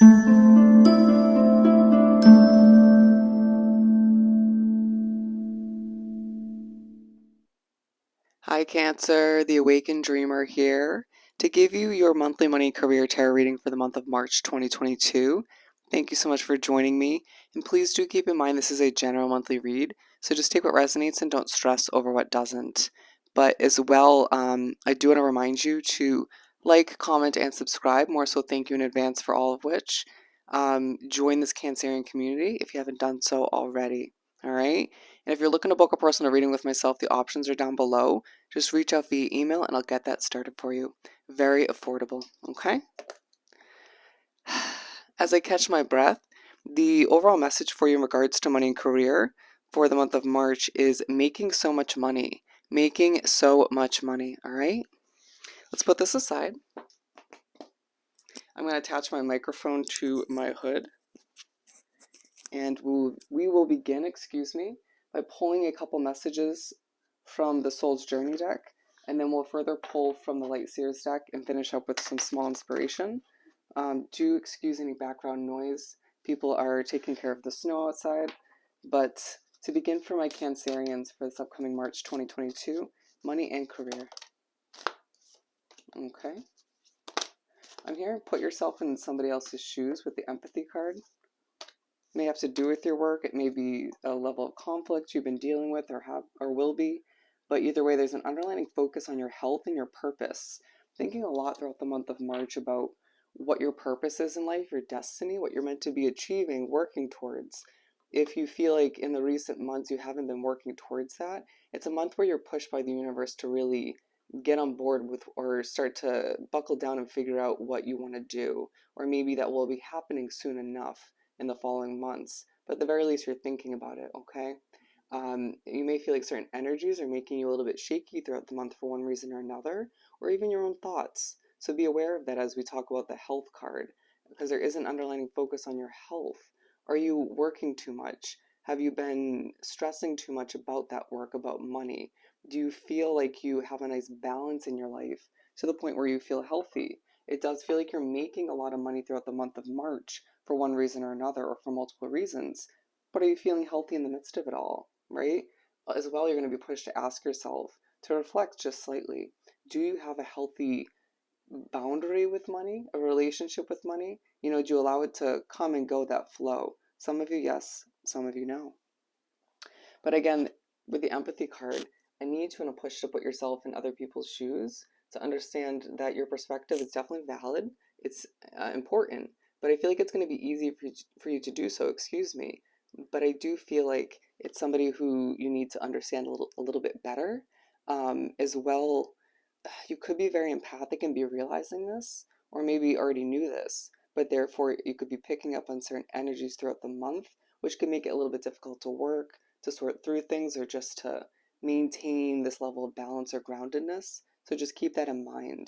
Hi Cancer, the Awakened Dreamer here to give you your monthly money career tarot reading for the month of March 2022. Thank you so much for joining me, and please do keep in mind this is a general monthly read, so just take what resonates and don't stress over what doesn't. But as well, I do want to remind you to like, comment, and subscribe. More so, thank you in advance for all of which. Join this Cancerian community if you haven't done so already. All right. And if you're looking to book a personal reading with myself, the options are down below. Just reach out via email and I'll get that started for you. Very affordable, okay? As I catch my breath, the overall message for you in regards to money and career for the month of March is making so much money. Making so much money, all right? Let's put this aside. I'm going to attach my microphone to my hood. And we will begin, by pulling a couple messages from the Soul's Journey deck, and then we'll further pull from the Light Seers deck and finish up with some small inspiration. Do excuse any background noise. People are taking care of the snow outside. But to begin for my Cancerians for this upcoming March 2022, money and career. Okay. I'm here. Put yourself in somebody else's shoes with the empathy card. May have to do with your work. It may be a level of conflict you've been dealing with or will be, but either way, there's an underlying focus on your health and your purpose. Thinking a lot throughout the month of March about what your purpose is in life, your destiny, what you're meant to be achieving, working towards. If you feel like in the recent months you haven't been working towards that, it's a month where you're pushed by the universe to really get on board with or start to buckle down and figure out what you want to do, or maybe that will be happening soon enough in the following months, but at the very least you're thinking about it, okay? You may feel like certain energies are making you a little bit shaky throughout the month for one reason or another, or even your own thoughts. So be aware of that as we talk about the health card, because there is an underlying focus on your health. Are you working too much? Have you been stressing too much about that work, about money? Do you feel like you have a nice balance in your life to the point where you feel healthy? It does feel like you're making a lot of money throughout the month of March, for one reason or another, or for multiple reasons. But are you feeling healthy in the midst of it all, right? As well, you're going to be pushed to ask yourself to reflect just slightly. Do you have a healthy boundary with money, a relationship with money? Do you allow it to come and go, that flow? Some of you, yes. Some of you, no. But again, with the empathy card, I need to push to put yourself in other people's shoes to understand that your perspective is definitely valid. It's important, but I feel like it's going to be easy for you to do so, but I do feel like it's somebody who you need to understand a little bit better. As well, you could be very empathic and be realizing this, or maybe already knew this, but therefore you could be picking up on certain energies throughout the month, which could make it a little bit difficult to work, to sort through things, or just to maintain this level of balance or groundedness. So just keep that in mind.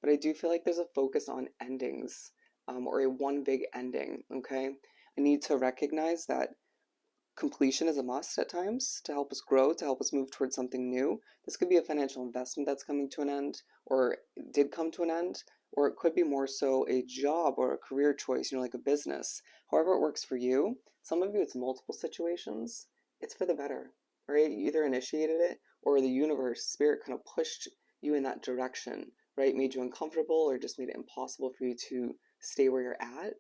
But I do feel like there's a focus on endings, or a one big ending, okay? I need to recognize that completion is a must at times to help us grow, to help us move towards something new. This could be a financial investment that's coming to an end, or did come to an end, or it could be more so a job or a career choice, like a business. However it works for you. Some of you, it's multiple situations. It's for the better, right? You either initiated it or the universe, spirit kind of pushed you in that direction, right? Made you uncomfortable or just made it impossible for you to stay where you're at.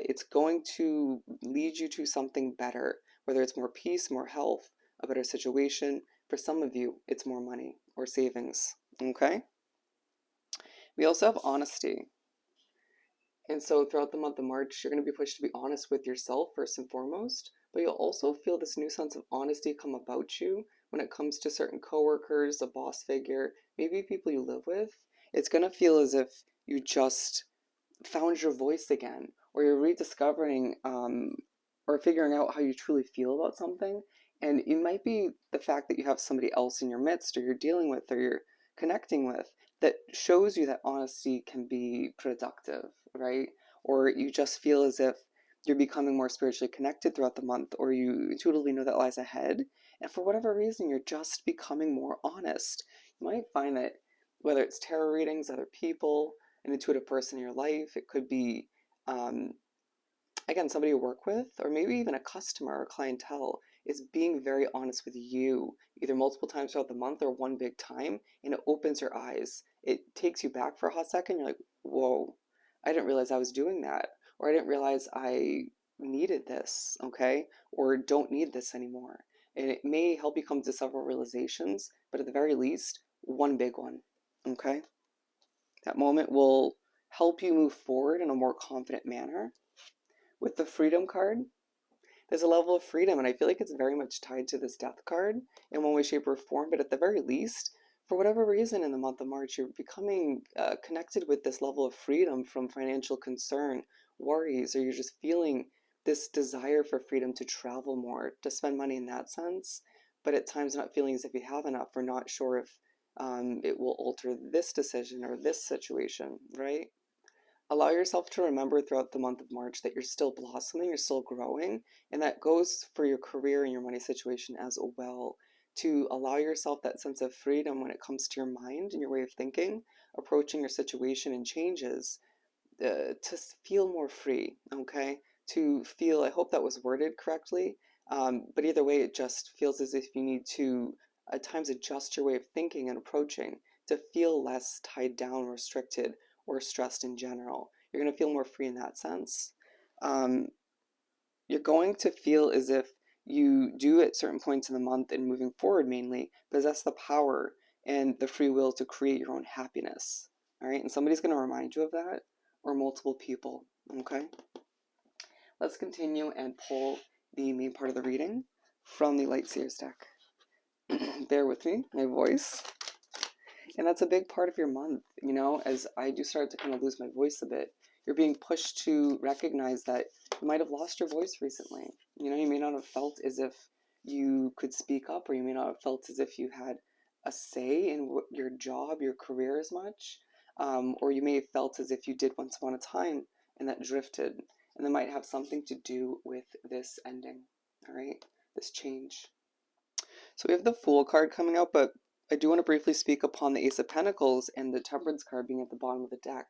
It's going to lead you to something better, whether it's more peace, more health, a better situation. For some of you, it's more money or savings, okay? We also have honesty. And so throughout the month of March, you're going to be pushed to be honest with yourself first and foremost, but you'll also feel this new sense of honesty come about you when it comes to certain coworkers, a boss figure, maybe people you live with. It's going to feel as if you just found your voice again, or you're rediscovering or figuring out how you truly feel about something. And it might be the fact that you have somebody else in your midst, or you're dealing with, or you're connecting with, that shows you that honesty can be productive, right? Or you just feel as if you're becoming more spiritually connected throughout the month, or you intuitively know that lies ahead. And for whatever reason, you're just becoming more honest. You might find that whether it's tarot readings, other people, an intuitive person in your life, it could be um, again, somebody you work with, or maybe even a customer or clientele, is being very honest with you, either multiple times throughout the month or one big time, and it opens your eyes. It takes you back for a hot second. You're like, whoa, I didn't realize I was doing that, or I didn't realize I needed this, okay, or don't need this anymore. And it may help you come to several realizations, but at the very least, one big one, okay? That moment will help you move forward in a more confident manner. With the freedom card, there's a level of freedom, and I feel like it's very much tied to this death card in one way, shape, or form. But at the very least, for whatever reason, in the month of March, you're becoming connected with this level of freedom from financial concern, worries, or you're just feeling this desire for freedom to travel more, to spend money in that sense, but at times not feeling as if you have enough or not sure if it will alter this decision or this situation, right? Allow yourself to remember throughout the month of March that you're still blossoming, you're still growing, and that goes for your career and your money situation as well. To allow yourself that sense of freedom when it comes to your mind and your way of thinking, approaching your situation and changes, to feel more free, okay? To feel, I hope that was worded correctly, but either way, it just feels as if you need to at times adjust your way of thinking and approaching to feel less tied down, restricted, or stressed in general. You're going to feel more free in that sense. Um, you're going to feel as if you do at certain points in the month and moving forward mainly possess the power and the free will to create your own happiness. All right, and somebody's going to remind you of that, or multiple people. Okay, let's continue and pull the main part of the reading from the Lightseers deck. Bear with me, my voice. And that's a big part of your month, you know, as I do start to kind of lose my voice a bit. You're being pushed to recognize that you might have lost your voice recently. You know, you may not have felt as if you could speak up, or you may not have felt as if you had a say in your job, your career as much, or you may have felt as if you did once upon a time and that drifted. And that might have something to do with this ending, all right, this change. So we have the Fool card coming out, but I do want to briefly speak upon the Ace of Pentacles and the Temperance card being at the bottom of the deck.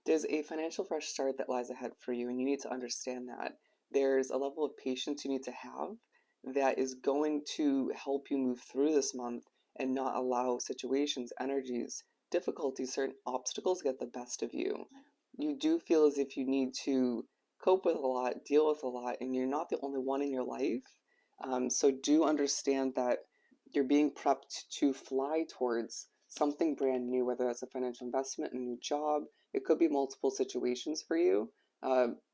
There's a financial fresh start that lies ahead for you, and you need to understand that. There's a level of patience you need to have that is going to help you move through this month and not allow situations, energies, difficulties, certain obstacles get the best of you. You do feel as if you need to cope with a lot, deal with a lot, and you're not the only one in your life. So do understand that you're being prepped to fly towards something brand new, whether that's a financial investment, a new job. It could be multiple situations for you,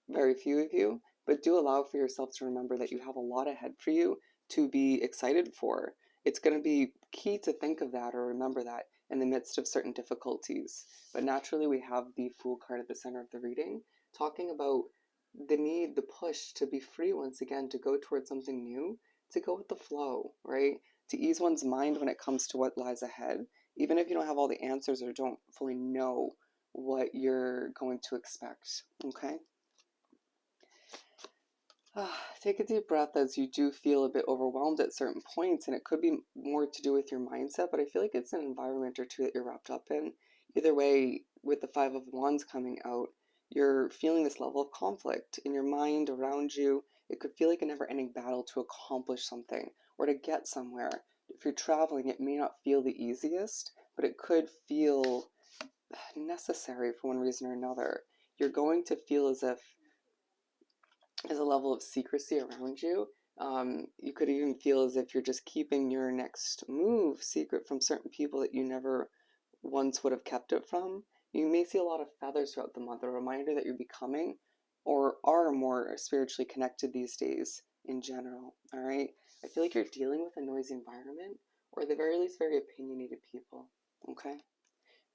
very few of you, but do allow for yourself to remember that you have a lot ahead for you to be excited for. It's going to be key to think of that or remember that in the midst of certain difficulties. But naturally, we have the Fool card at the center of the reading, talking about the need, the push to be free once again, to go towards something new, to go with the flow, right? To ease one's mind when it comes to what lies ahead, even if you don't have all the answers or don't fully know what you're going to expect, okay? Take a deep breath as you do feel a bit overwhelmed at certain points, and it could be more to do with your mindset, but I feel like it's an environment or two that you're wrapped up in. Either way, with the Five of Wands coming out, you're feeling this level of conflict in your mind, around you. It could feel like a never-ending battle to accomplish something or to get somewhere. If you're traveling, it may not feel the easiest, but it could feel necessary for one reason or another. You're going to feel as if there's a level of secrecy around you. You could even feel as if you're just keeping your next move secret from certain people that you never once would have kept it from. You may see a lot of feathers throughout the month, a reminder that you're becoming or are more spiritually connected these days in general, all right? I feel like you're dealing with a noisy environment, or at the very least, very opinionated people, okay?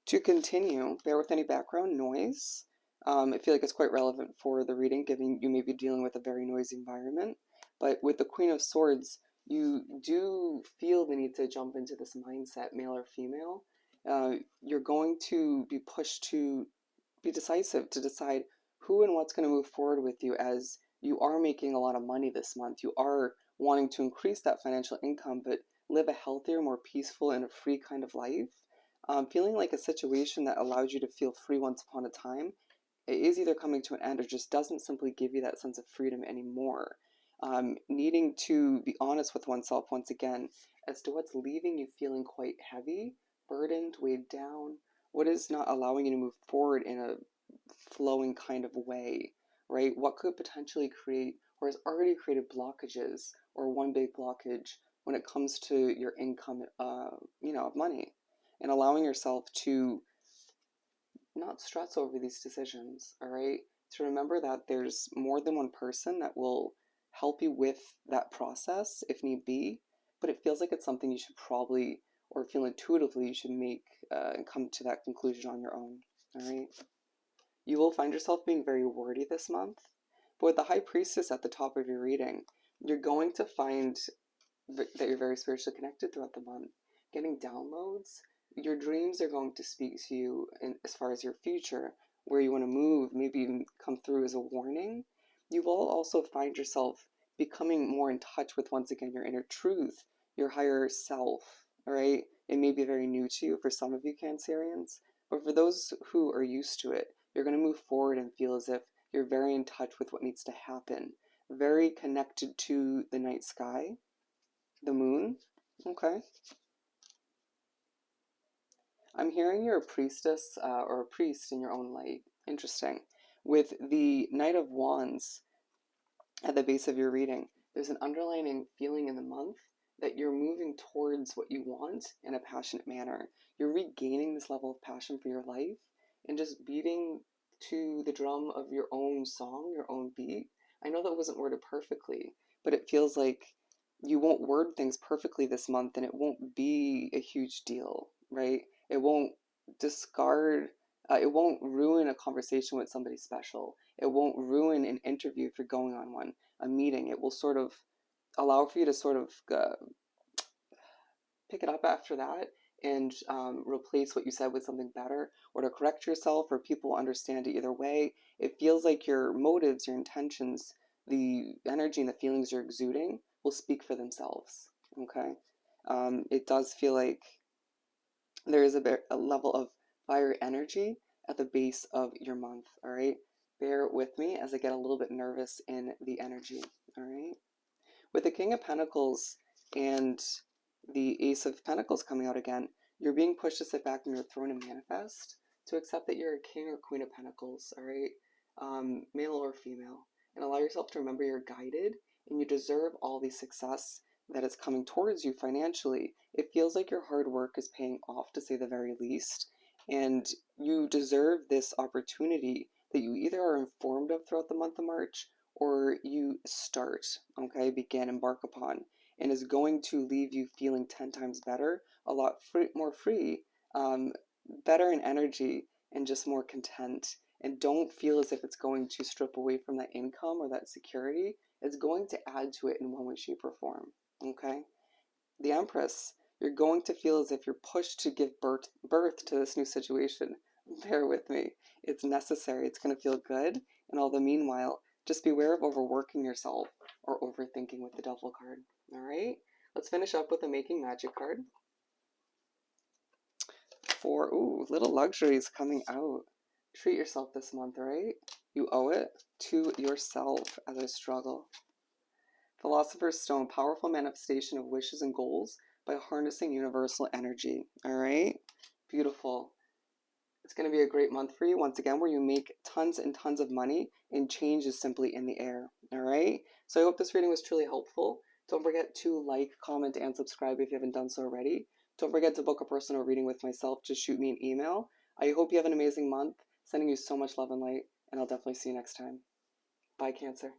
To continue, bear with any background noise. I feel like it's quite relevant for the reading, given you may be dealing with a very noisy environment. But with the Queen of Swords, you do feel the need to jump into this mindset, male or female. You're going to be pushed to be decisive, to decide who and what's going to move forward with you, as you are making a lot of money this month. You are wanting to increase that financial income, but live a healthier, more peaceful, and a free kind of life. Feeling like a situation that allows you to feel free once upon a time it is either coming to an end or just doesn't simply give you that sense of freedom anymore. Needing to be honest with oneself once again as to what's leaving you feeling quite heavy, burdened, weighed down, what is not allowing you to move forward in a flowing kind of way, right? What could potentially create or has already created blockages or one big blockage when it comes to your income, of money, and allowing yourself to not stress over these decisions, all right? To remember that there's more than one person that will help you with that process if need be, but it feels like it's something you should probably, or feel intuitively, you should make and come to that conclusion on your own, all right? You will find yourself being very wordy this month, but with the High Priestess at the top of your reading, you're going to find that you're very spiritually connected throughout the month, getting downloads. Your dreams are going to speak to you as far as your future, where you want to move, maybe even come through as a warning. You will also find yourself becoming more in touch with, once again, your inner truth, your higher self, all right? It may be very new to you for some of you Cancerians, but for those who are used to it, you're going to move forward and feel as if you're very in touch with what needs to happen, very connected to the night sky, the moon. Okay. I'm hearing you're a priestess or a priest in your own light. Interesting. With the Knight of Wands at the base of your reading, there's an underlying feeling in the month that you're moving towards what you want in a passionate manner. You're regaining this level of passion for your life and just beating to the drum of your own song, your own beat. I know that wasn't worded perfectly, but it feels like you won't word things perfectly this month and it won't be a huge deal, right? It won't discard, it won't ruin a conversation with somebody special. It won't ruin an interview if you're going on one, a meeting. It will sort of allow for you to sort of pick it up after that and replace what you said with something better, or to correct yourself, or people understand it either way. It feels like your motives, your intentions, the energy and the feelings you're exuding will speak for themselves. Okay. It does feel like there is a level of fire energy at the base of your month. All right. Bear with me as I get a little bit nervous in the energy. All right. With the King of Pentacles and the Ace of Pentacles coming out again, you're being pushed to sit back on your throne and manifest, to accept that you're a King or Queen of Pentacles, all right, male or female, and allow yourself to remember you're guided and you deserve all the success that is coming towards you financially. It feels like your hard work is paying off, to say the very least, and you deserve this opportunity that you either are informed of throughout the month of March or you start, okay, begin, embark upon, and is going to leave you feeling 10 times better, a lot more free, better in energy, and just more content. And don't feel as if it's going to strip away from that income or that security. It's going to add to it in one way, shape, or form, okay? The Empress, you're going to feel as if you're pushed to give birth to this new situation. Bear with me. It's necessary. It's going to feel good. And all the meanwhile, just beware of overworking yourself or overthinking with the Devil card. All right? Let's finish up with the Making Magic card. Ooh, little luxuries coming out. Treat yourself this month, all right? You owe it to yourself as I struggle. Philosopher's Stone, powerful manifestation of wishes and goals by harnessing universal energy. All right? Beautiful. It's going to be a great month for you, once again, where you make tons and tons of money and change is simply in the air. All right? So I hope this reading was truly helpful. Don't forget to like, comment, and subscribe if you haven't done so already. Don't forget to book a personal reading with myself. Just shoot me an email. I hope you have an amazing month. Sending you so much love and light, and I'll definitely see you next time. Bye, Cancer.